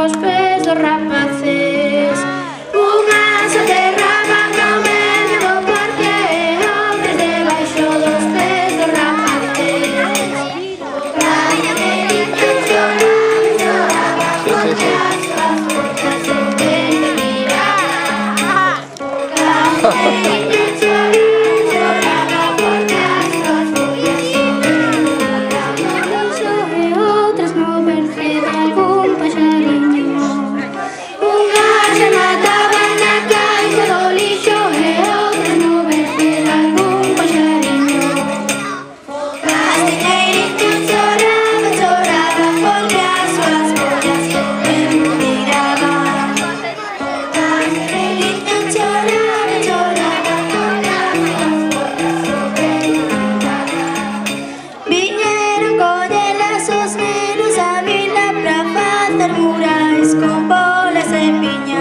os pés dos rapaces. Unha se aterraba no medio do parque, hombres debaixo dos pés dos rapaces. O gallo querido choraba, choraba, porque as súas botas o vento miraba. O gallo querido choraba, choraba, porque as súas botas o vento miraba. E outras no verge de algún paxariño. Unha se mataba na caixa do lixo e outras no verge de algún paxariño. O castiñeirito choraba, choraba, porque as súas follas o vento miraba. O castiñeirito choraba, choraba, porque as súas follas o vento miraba. Viñeron collelas os nenos a vila pra facer murais con bolas e piña.